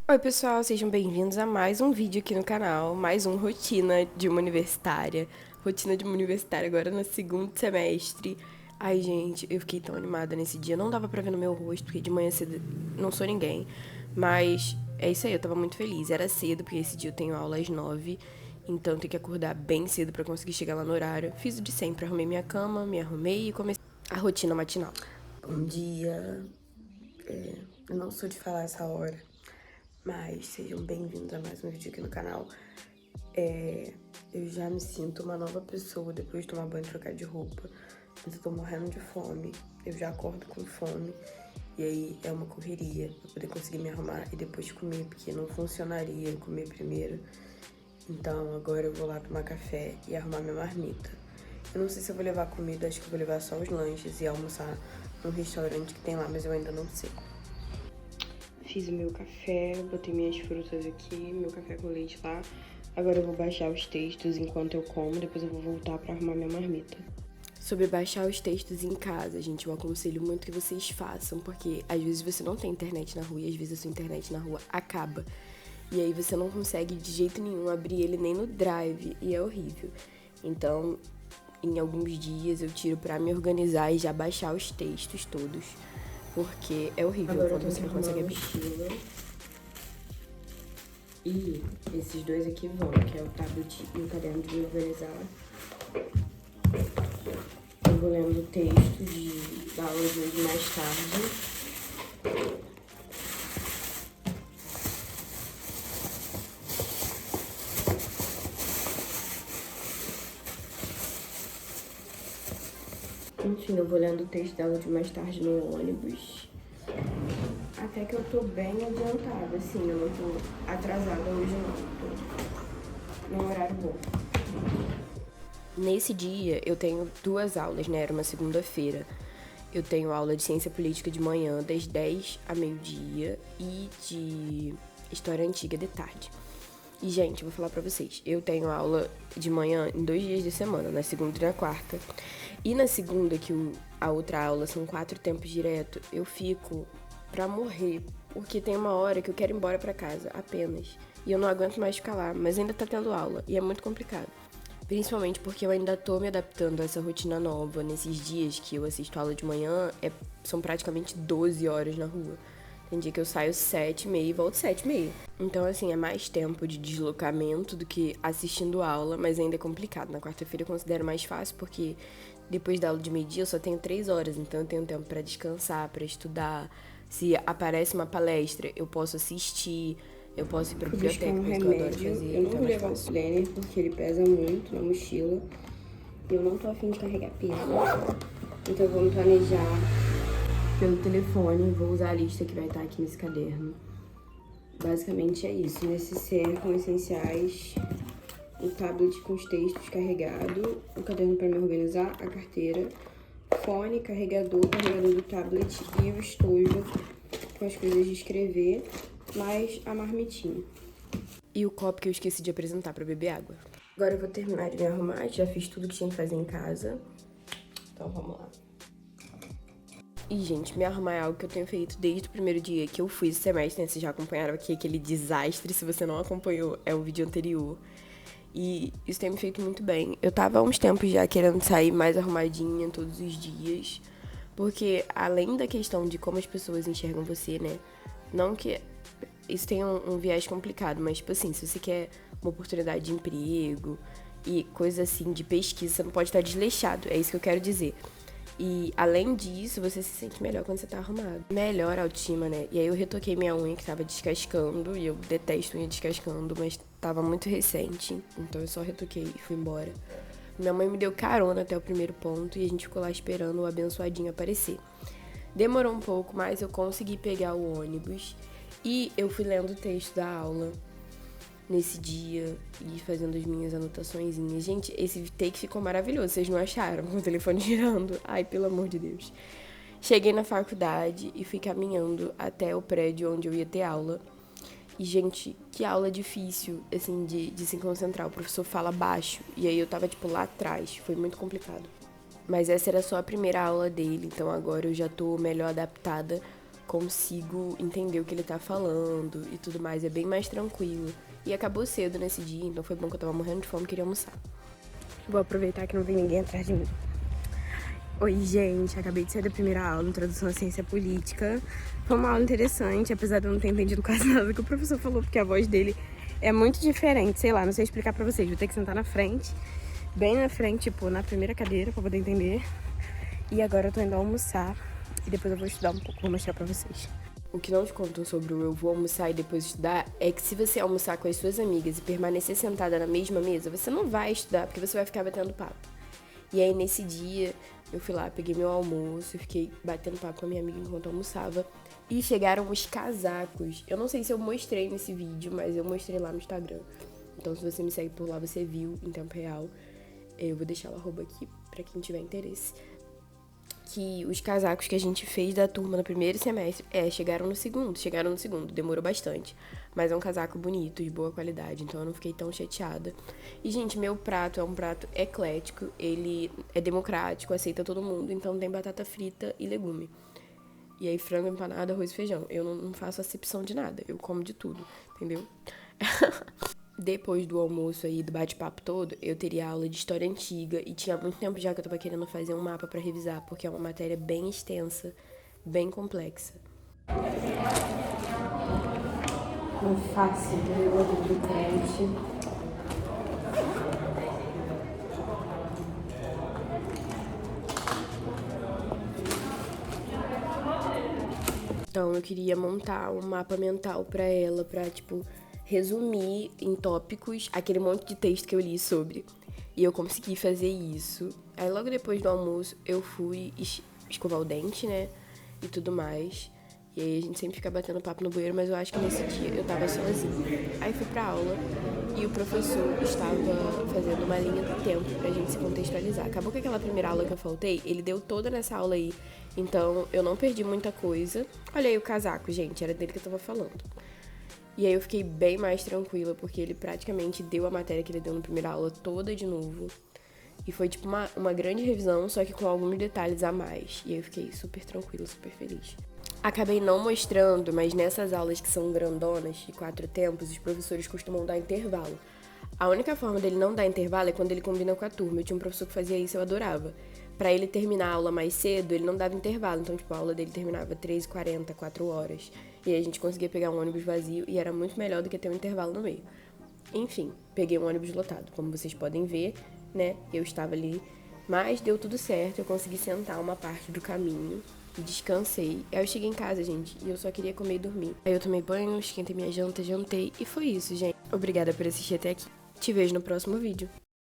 Oi pessoal, sejam bem-vindos a mais um vídeo aqui no canal, mais um rotina de uma universitária. Rotina de uma universitária agora no segundo semestre. Ai gente, eu fiquei tão animada nesse dia, não dava pra ver no meu rosto, porque de manhã cedo não sou ninguém. Mas é isso aí, eu tava muito feliz. Era cedo, porque esse dia eu tenho aula às 9, então eu tenho que acordar bem cedo pra conseguir chegar lá no horário. Fiz o de sempre, arrumei minha cama, me arrumei e comecei a rotina matinal. Bom dia. Eu não sou de falar essa hora, mas sejam bem-vindos a mais um vídeo aqui no canal. Eu já me sinto uma nova pessoa depois de tomar banho e trocar de roupa. Mas eu tô morrendo de fome. Eu já acordo com fome. E aí é uma correria pra poder conseguir me arrumar e depois comer, porque não funcionaria eu comer primeiro. Então agora eu vou lá tomar café e arrumar minha marmita. Eu não sei se eu vou levar comida, acho que eu vou levar só os lanches e almoçar num restaurante que tem lá, mas eu ainda não sei. Fiz o meu café, botei minhas frutas aqui, meu café com leite lá. Agora eu vou baixar os textos enquanto eu como, depois eu vou voltar pra arrumar minha marmita. Sobre baixar os textos em casa, gente, eu aconselho muito que vocês façam, porque às vezes você não tem internet na rua e às vezes a sua internet na rua acaba. E aí você não consegue de jeito nenhum abrir ele nem no Drive, e é horrível. Então, em alguns dias eu tiro pra me organizar e já baixar os textos todos, porque é horrível Agora eu quando tenho você que não arrumar consegue a abrir. mochila. E esses dois aqui vão, que é o tablet e o caderno de me organizar. Eu vou lendo o texto da aula de hoje mais tarde. Enfim, eu vou lendo o texto da aula de mais tarde no ônibus. Até que eu tô bem adiantada, assim, eu não tô atrasada hoje não. Tô num horário bom. Nesse dia eu tenho duas aulas, né? Era uma segunda-feira. Eu tenho aula de ciência política de manhã, das 10 a meio-dia, e de história antiga de tarde. E, gente, eu vou falar pra vocês, eu tenho aula de manhã em 2 dias de semana, na segunda e na quarta. E na segunda, a outra aula são 4 tempos direto, eu fico pra morrer, porque tem uma hora que eu quero ir embora pra casa, apenas. E eu não aguento mais ficar lá, mas ainda tá tendo aula, e é muito complicado. Principalmente porque eu ainda tô me adaptando a essa rotina nova. Nesses dias que eu assisto aula de manhã, são praticamente 12 horas na rua. Tem dia que eu saio 7h30 e volto 7h30. Então, assim, é mais tempo de deslocamento do que assistindo aula, mas ainda é complicado. Na quarta-feira eu considero mais fácil porque depois da aula de meio-dia eu só tenho 3 horas, então eu tenho tempo pra descansar, pra estudar. Se aparece uma palestra, eu posso assistir, eu posso ir pra Fui buscar biblioteca, um coisa que eu adoro remédio. fazer, Eu não então é vou mais levar o fácil. planner porque ele pesa muito na mochila. E eu não tô afim de carregar peso. Então eu vou me planejar pelo telefone. Vou usar a lista que vai estar aqui nesse caderno. Basicamente é isso. Necessaire com essenciais, o tablet com os textos carregado, o caderno para me organizar, a carteira, fone, carregador do tablet e o estojo com as coisas de escrever, mais a marmitinha. E o copo que eu esqueci de apresentar pra beber água. Agora eu vou terminar de me arrumar, já fiz tudo que tinha que fazer em casa. Então vamos lá. E, gente, me arrumar é algo que eu tenho feito desde o primeiro dia que eu fui esse semestre, né? Vocês já acompanharam aqui aquele desastre. Se você não acompanhou, é o vídeo anterior. E isso tem me feito muito bem. Eu tava há uns tempos já querendo sair mais arrumadinha todos os dias. Porque além da questão de como as pessoas enxergam você, né? Não que isso tenha um viés complicado, mas, tipo assim, se você quer uma oportunidade de emprego e coisa assim, de pesquisa, você não pode estar desleixado. É isso que eu quero dizer. E além disso, você se sente melhor quando você tá arrumado. Melhor a autoestima, né? E aí eu retoquei minha unha que tava descascando, e eu detesto unha descascando, mas tava muito recente, então eu só retoquei e fui embora. Minha mãe me deu carona até o primeiro ponto e a gente ficou lá esperando o abençoadinho aparecer. Demorou um pouco, mas eu consegui pegar o ônibus e eu fui lendo o texto da aula nesse dia e fazendo as minhas anotações. Gente, esse take ficou maravilhoso, vocês não acharam? Com o telefone girando. Ai, pelo amor de Deus. Cheguei na faculdade e fui caminhando até o prédio onde eu ia ter aula. E, gente, que aula difícil, assim, de se concentrar. O professor fala baixo. E aí eu tava, tipo, lá atrás. Foi muito complicado. Mas essa era só a primeira aula dele, então agora eu já tô melhor adaptada consigo entender o que ele tá falando e tudo mais, é bem mais tranquilo. E acabou cedo nesse dia, então foi bom que eu tava morrendo de fome e queria almoçar. Vou aproveitar que não vem ninguém atrás de mim. Oi, gente, acabei de sair da primeira aula, Introdução à Ciência Política. Foi uma aula interessante, apesar de eu não ter entendido quase nada do que o professor falou, porque a voz dele é muito diferente, sei lá, não sei explicar pra vocês. Vou ter que sentar na frente, bem na frente, tipo, na primeira cadeira pra poder entender. E agora eu tô indo almoçar e depois eu vou estudar um pouco, vou mostrar pra vocês. O que não te contam sobre o eu vou almoçar e depois estudar é que se você almoçar com as suas amigas e permanecer sentada na mesma mesa, você não vai estudar, porque você vai ficar batendo papo. E aí, nesse dia, eu fui lá, peguei meu almoço, fiquei batendo papo com a minha amiga enquanto eu almoçava. E chegaram os casacos. Eu não sei se eu mostrei nesse vídeo, mas eu mostrei lá no Instagram. Então, se você me segue por lá, você viu em tempo real. Eu vou deixar o arroba aqui pra quem tiver interesse. Que os casacos que a gente fez da turma no primeiro semestre, chegaram no segundo, demorou bastante. Mas é um casaco bonito, de boa qualidade, então eu não fiquei tão chateada. E, gente, meu prato é um prato eclético, ele é democrático, aceita todo mundo, então tem batata frita e legume. E aí, frango empanado, arroz e feijão. Eu não faço acepção de nada, eu como de tudo, entendeu? Depois do almoço aí, do bate-papo todo, eu teria aula de história antiga e tinha muito tempo já que eu tava querendo fazer um mapa pra revisar, porque é uma matéria bem extensa, bem complexa. Alface, do crente. Então, eu queria montar um mapa mental pra ela, pra, tipo, resumir em tópicos aquele monte de texto que eu li sobre. E eu consegui fazer isso. Aí logo depois do almoço eu fui escovar o dente, né? E tudo mais. E aí a gente sempre fica batendo papo no banheiro, mas eu acho que nesse dia eu tava sozinha. Aí fui pra aula e o professor estava fazendo uma linha do tempo pra gente se contextualizar. Acabou que aquela primeira aula que eu faltei, ele deu toda nessa aula aí. Então eu não perdi muita coisa. Olha aí o casaco, gente, era dele que eu tava falando. E aí eu fiquei bem mais tranquila, porque ele praticamente deu a matéria que ele deu na primeira aula toda de novo. E foi tipo uma grande revisão, só que com alguns detalhes a mais. E aí eu fiquei super tranquila, super feliz. Acabei não mostrando, mas nessas aulas que são grandonas, de 4 tempos, os professores costumam dar intervalo. A única forma dele não dar intervalo é quando ele combina com a turma. Eu tinha um professor que fazia isso, eu adorava. Pra ele terminar a aula mais cedo, ele não dava intervalo. Então, tipo, a aula dele terminava 13h40, 4 horas. E aí a gente conseguia pegar um ônibus vazio e era muito melhor do que ter um intervalo no meio. Enfim, peguei um ônibus lotado. Como vocês podem ver, né, eu estava ali. Mas deu tudo certo, eu consegui sentar uma parte do caminho e descansei. Aí eu cheguei em casa, gente, e eu só queria comer e dormir. Aí eu tomei banho, esquentei minha janta, jantei e foi isso, gente. Obrigada por assistir até aqui. Te vejo no próximo vídeo.